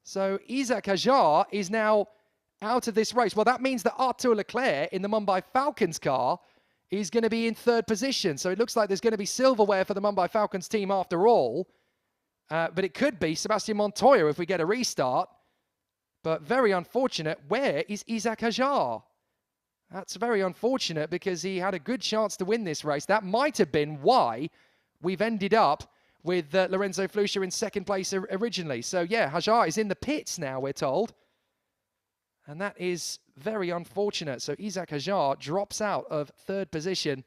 So Isaac Hajar is now out of this race. Well, that means that Arthur Leclerc in the Mumbai Falcons car is going to be in third position. So it looks like there's going to be silverware for the Mumbai Falcons team after all. But it could be Sebastian Montoya if we get a restart. But very unfortunate. Where is Isaac Hajar? That's very unfortunate because he had a good chance to win this race. That might have been why we've ended up with Lorenzo Flusha in second place originally. So yeah, Hajar is in the pits now, we're told. And that is very unfortunate. So Isaac Hajar drops out of third position.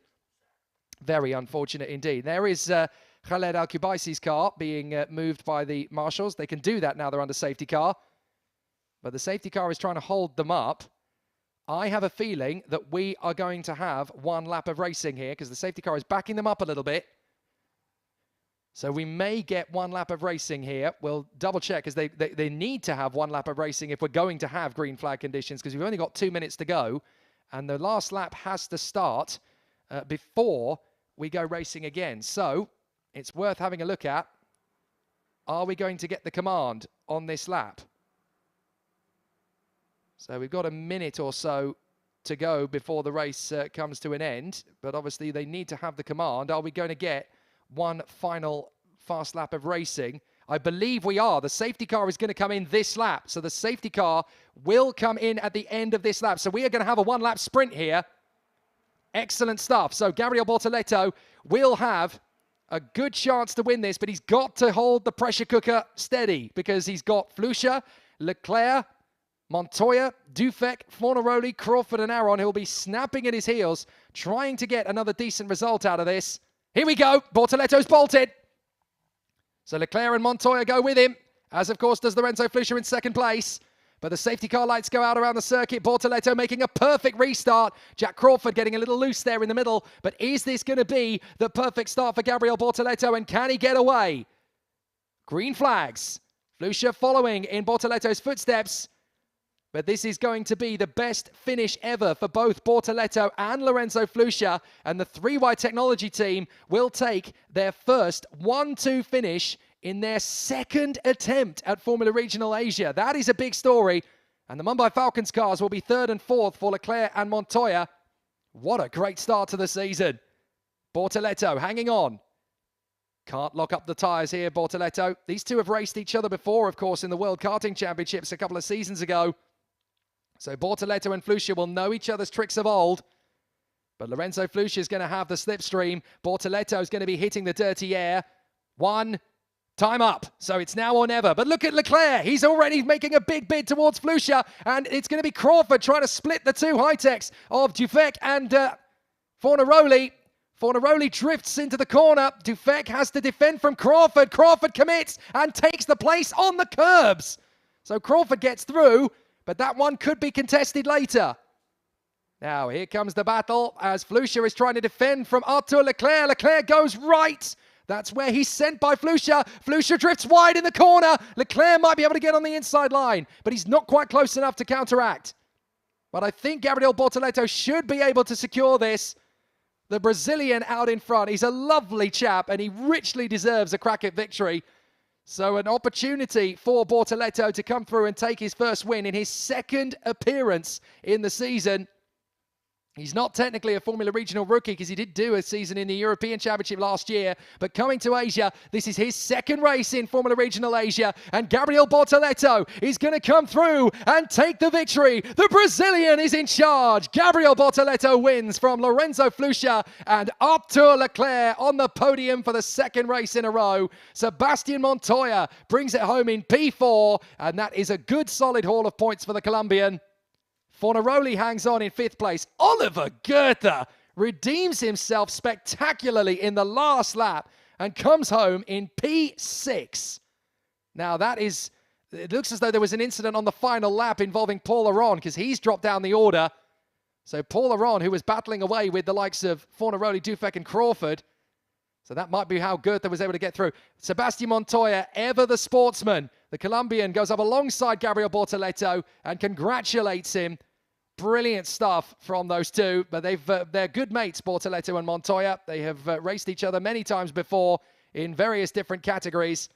Very unfortunate indeed. There is Khaled Al-Kubaisi's car being moved by the marshals. They can do that now they're under safety car. But the safety car is trying to hold them up. I have a feeling that we are going to have one lap of racing here because the safety car is backing them up a little bit. So we may get one lap of racing here. We'll double check because they need to have one lap of racing if we're going to have green flag conditions because we've only got 2 minutes to go. And the last lap has to start before we go racing again. So it's worth having a look at. Are we going to get the command on this lap? So we've got a minute or so to go before the race comes to an end. But obviously they need to have the command. Are we going to get one final fast lap of racing? I believe we are. The safety car is going to come in this lap. So the safety car will come in at the end of this lap. So we are going to have a one-lap sprint here. Excellent stuff. So Gabriel Bortoleto will have a good chance to win this, but he's got to hold the pressure cooker steady because he's got Flusha, Leclerc, Montoya, Dufek, Fornaroli, Crawford and Aron. He'll be snapping at his heels, trying to get another decent result out of this. Here we go. Bortoleto's bolted. So Leclerc and Montoya go with him, as of course does Lorenzo Flusha in second place. But the safety car lights go out around the circuit. Bortoleto making a perfect restart. Jack Crawford getting a little loose there in the middle. But is this going to be the perfect start for Gabriel Bortoleto? And can he get away? Green flags. Flusha following in Bortoleto's footsteps. But this is going to be the best finish ever for both Bortoleto and Lorenzo Flusha. And the 3Y Technology team will take their first 1-2 finish in their second attempt at Formula Regional Asia. That is a big story. And the Mumbai Falcons cars will be third and fourth for Leclerc and Montoya. What a great start to the season. Bortoleto hanging on. Can't lock up the tyres here, Bortoleto. These two have raced each other before, of course, in the World Karting Championships a couple of seasons ago. So Bortoleto and Flusha will know each other's tricks of old. But Lorenzo Flusha is going to have the slipstream. Bortoleto is going to be hitting the dirty air. Time up. So it's now or never. But look at Leclerc. He's already making a big bid towards Flusha. And it's going to be Crawford trying to split the two high-techs of Dufek and Fornaroli. Fornaroli drifts into the corner. Dufek has to defend from Crawford. Crawford commits and takes the place on the curbs. So Crawford gets through, but that one could be contested later. Now, here comes the battle as Flusha is trying to defend from Arthur Leclerc. Leclerc goes right. That's where he's sent by Flusha. Flusha drifts wide in the corner. Leclerc might be able to get on the inside line, but he's not quite close enough to counteract. But I think Gabriel Bortoleto should be able to secure this. The Brazilian out in front. He's a lovely chap, and he richly deserves a crack at victory. So an opportunity for Bortoleto to come through and take his first win in his second appearance in the season. He's not technically a Formula Regional rookie because he did do a season in the European Championship last year. But coming to Asia, this is his second race in Formula Regional Asia. And Gabriel Bortoleto is going to come through and take the victory. The Brazilian is in charge. Gabriel Bortoleto wins from Lorenzo Flusha and Arthur Leclerc on the podium for the second race in a row. Sebastian Montoya brings it home in P4. And that is a good solid haul of points for the Colombian. Fornaroli hangs on in 5th place. Oliver Goethe redeems himself spectacularly in the last lap and comes home in P6. Now it looks as though there was an incident on the final lap involving Paul Aron because he's dropped down the order. So Paul Aron, who was battling away with the likes of Fornaroli, Dufek and Crawford. So that might be how Goethe was able to get through. Sebastian Montoya, ever the sportsman. The Colombian goes up alongside Gabriel Bortoleto and congratulates him. Brilliant stuff from those two, but they're good mates, Bortoleto and Montoya. They have raced each other many times before in various different categories.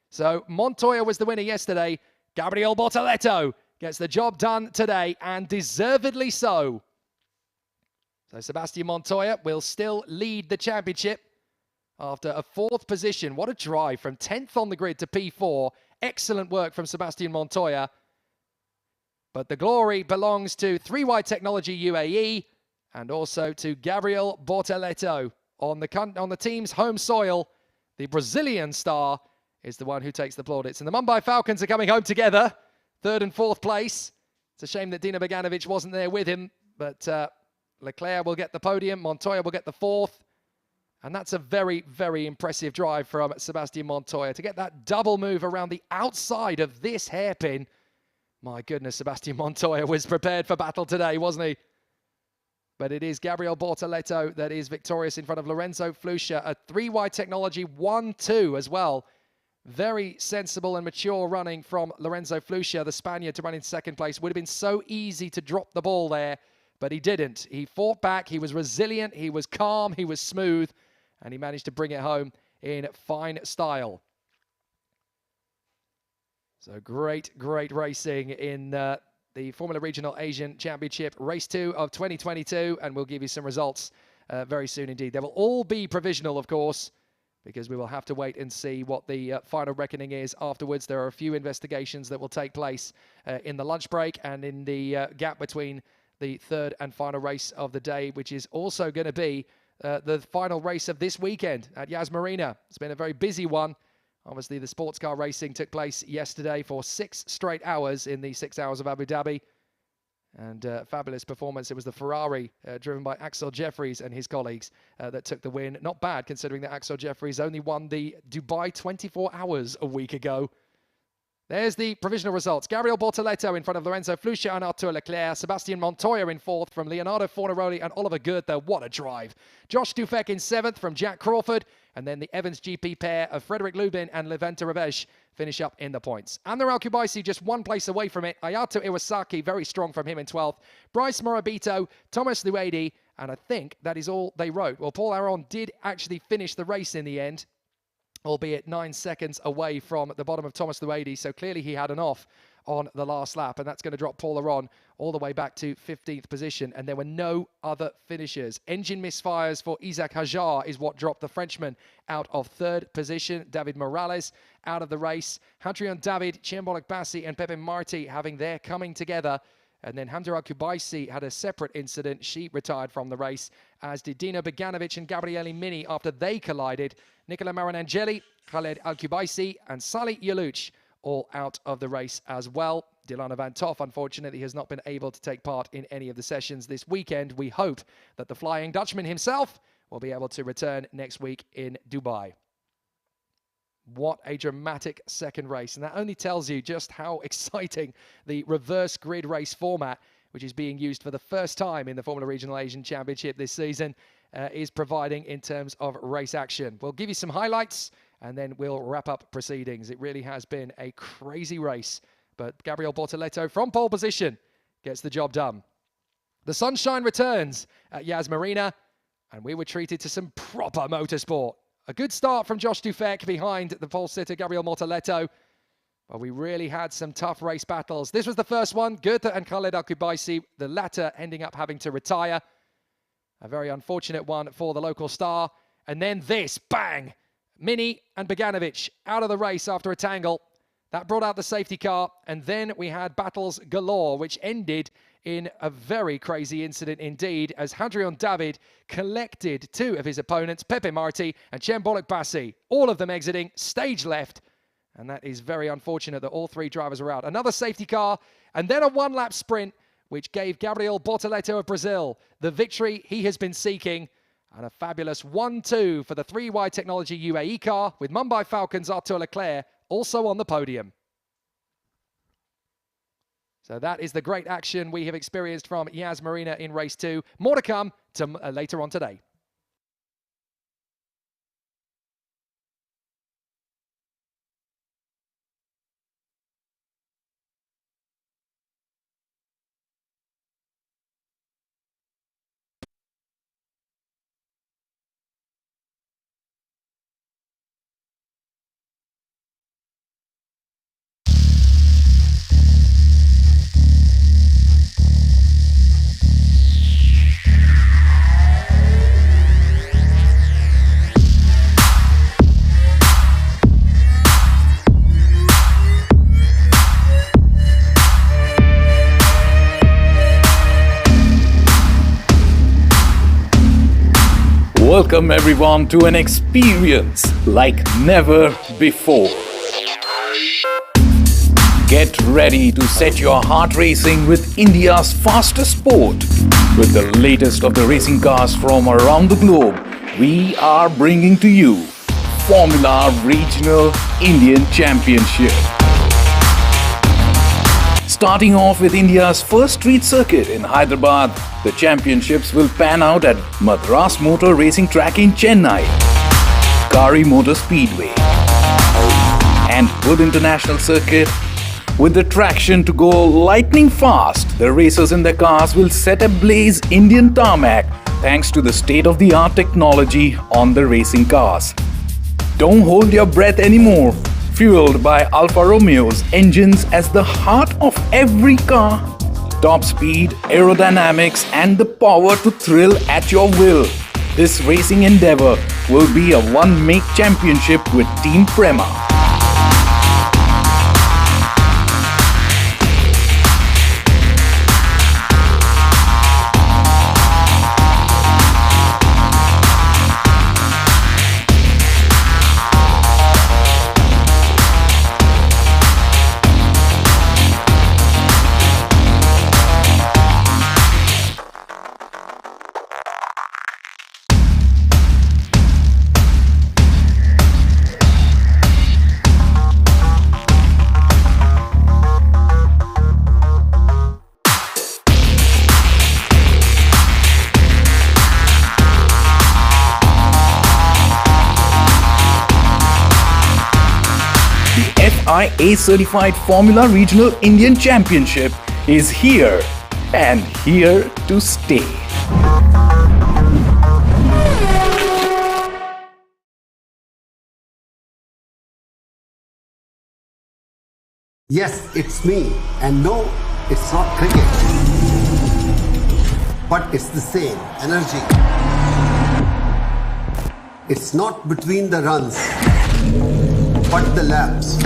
So Montoya was the winner yesterday. Gabriel Bortoleto gets the job done today, and deservedly so. So Sebastian Montoya will still lead the championship after a 4th position. What a drive from 10th on the grid to P4. Excellent work from Sebastian Montoya. But the glory belongs to 3Y Technology UAE and also to Gabriel Bortoleto. On the team's home soil, the Brazilian star is the one who takes the plaudits. And the Mumbai Falcons are coming home together, 3rd and 4th place. It's a shame that Dino Beganovic wasn't there with him, but Leclerc will get the podium, Montoya will get the 4th. And that's a very, very impressive drive from Sebastian Montoya. To get that double move around the outside of this hairpin, my goodness, Sebastian Montoya was prepared for battle today, wasn't he? But it is Gabriel Bortoleto that is victorious in front of Lorenzo Flusha. A 3Y Technology 1-2 as well. Very sensible and mature running from Lorenzo Flusha, the Spaniard, to run in 2nd place. Would have been so easy to drop the ball there, but he didn't. He fought back, he was resilient, he was calm, he was smooth, and he managed to bring it home in fine style. So great racing in the Formula Regional Asian Championship, Race 2 of 2022, and we'll give you some results very soon indeed. They will all be provisional, of course, because we will have to wait and see what the final reckoning is afterwards. There are a few investigations that will take place in the lunch break and in the gap between the 3rd and final race of the day, which is also going to be the final race of this weekend at Yas Marina. It's been a very busy one. Obviously, the sports car racing took place yesterday for 6 straight hours in the 6 hours of Abu Dhabi. And fabulous performance. It was the Ferrari driven by Axel Jeffries and his colleagues that took the win. Not bad, considering that Axel Jeffries only won the Dubai 24 hours a week ago. There's the provisional results. Gabriel Bortoleto in front of Lorenzo Flusha and Arthur Leclerc. Sebastian Montoya in 4th from Leonardo Fornaroli and Oliver Goethe. What a drive. Josh Dufek in 7th from Jack Crawford. And then the Evans GP pair of Frederic Lubin and Levente Revesh finish up in the points. Andar Al-Kubaisi just 1 place away from it. Ayato Iwasaki, very strong from him in 12th. Bryce Morabito, Thomas Luedi, and I think that is all they wrote. Well, Paul Aron did actually finish the race in the end, albeit 9 seconds away from the bottom of Thomas Luedi, so clearly he had an off on the last lap, and that's going to drop Paul Aron all the way back to 15th position, and there were no other finishers. Engine misfires for Isaac Hajar is what dropped the Frenchman out of 3rd position. David Morales out of the race. Hadrian David, Chiambolic Bassi and Pepe Marti having their coming together. And then Hamza Al-Kubaisi had a separate incident. She retired from the race, as did Dino Beganovic and Gabriele Mini after they collided. Nicola Maranangeli, Khaled Al-Kubaisi and Salih Yalouch all out of the race as well. Dilana Van Toff, unfortunately, has not been able to take part in any of the sessions this weekend. We hope that the Flying Dutchman himself will be able to return next week in Dubai. What a dramatic second race. And that only tells you just how exciting the reverse grid race format, which is being used for the first time in the Formula Regional Asian Championship this season, is providing in terms of race action. We'll give you some highlights and then we'll wrap up proceedings. It really has been a crazy race, but Gabriel Bortoleto from pole position gets the job done. The sunshine returns at Yas Marina, and we were treated to some proper motorsport. A good start from Josh Dufek behind the pole sitter Gabriel Bortoleto, but we really had some tough race battles. This was the first one, Goethe and Khaled Al-Kubaisi, the latter ending up having to retire. A very unfortunate one for the local star. And then this, bang! Mini and Boganovic out of the race after a tangle. That brought out the safety car. And then we had battles galore, which ended in a very crazy incident indeed, as Hadrian David collected two of his opponents, Pepe Marti and Chembolok Bassi, all of them exiting stage left. And that is very unfortunate that all three drivers were out. Another safety car, and then a one-lap sprint, which gave Gabriel Bortoleto of Brazil the victory he has been seeking. And a fabulous 1-2 for the 3Y Technology UAE car, with Mumbai Falcons' Arthur Leclerc also on the podium. So that is the great action we have experienced from Yas Marina in race 2. More to come later on today. Welcome everyone to an experience like never before. Get ready to set your heart racing with India's fastest sport. With the latest of the racing cars from around the globe, we are bringing to you Formula Regional Indian Championship. Starting off with India's first street circuit in Hyderabad, the championships will pan out at Madras Motor Racing Track in Chennai, Kari Motor Speedway, and Wood International Circuit. With the traction to go lightning fast, the racers in their cars will set ablaze Indian tarmac thanks to the state-of-the-art technology on the racing cars. Don't hold your breath anymore. Fueled by Alfa Romeo's engines as the heart of every car. Top speed, aerodynamics and the power to thrill at your will. This racing endeavor will be a one-make championship with Team PREMA. FIA certified Formula Regional Indian Championship is here and here to stay. Yes, it's me. And no, it's not cricket. But it's the same energy. It's not between the runs, but the laps.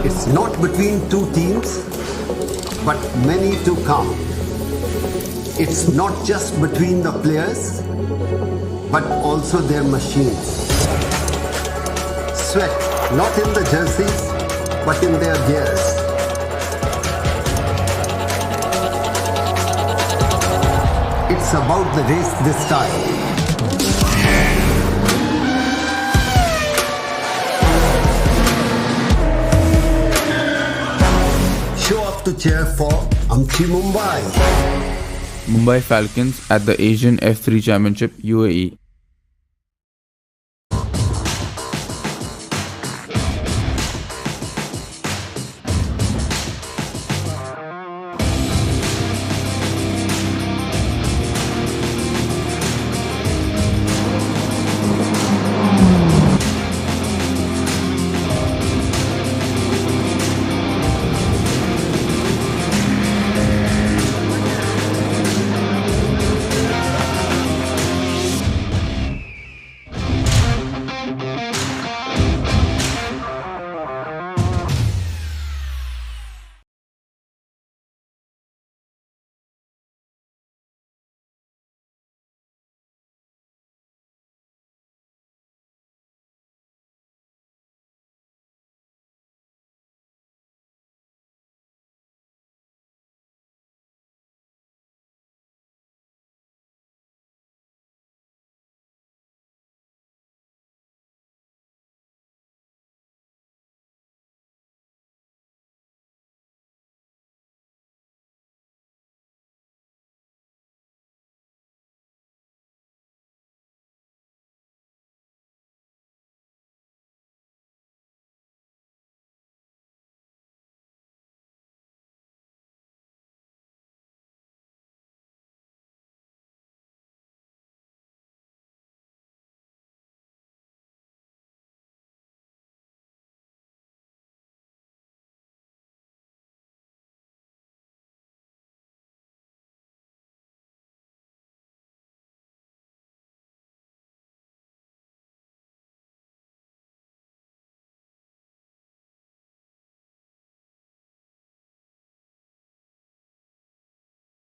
It's not between two teams, but many to come. It's not just between the players, but also their machines. Sweat, not in the jerseys, but in their gears. It's about the race this time. Show up to cheer for Amchi Mumbai. Mumbai Falcons at the Asian F3 Championship UAE.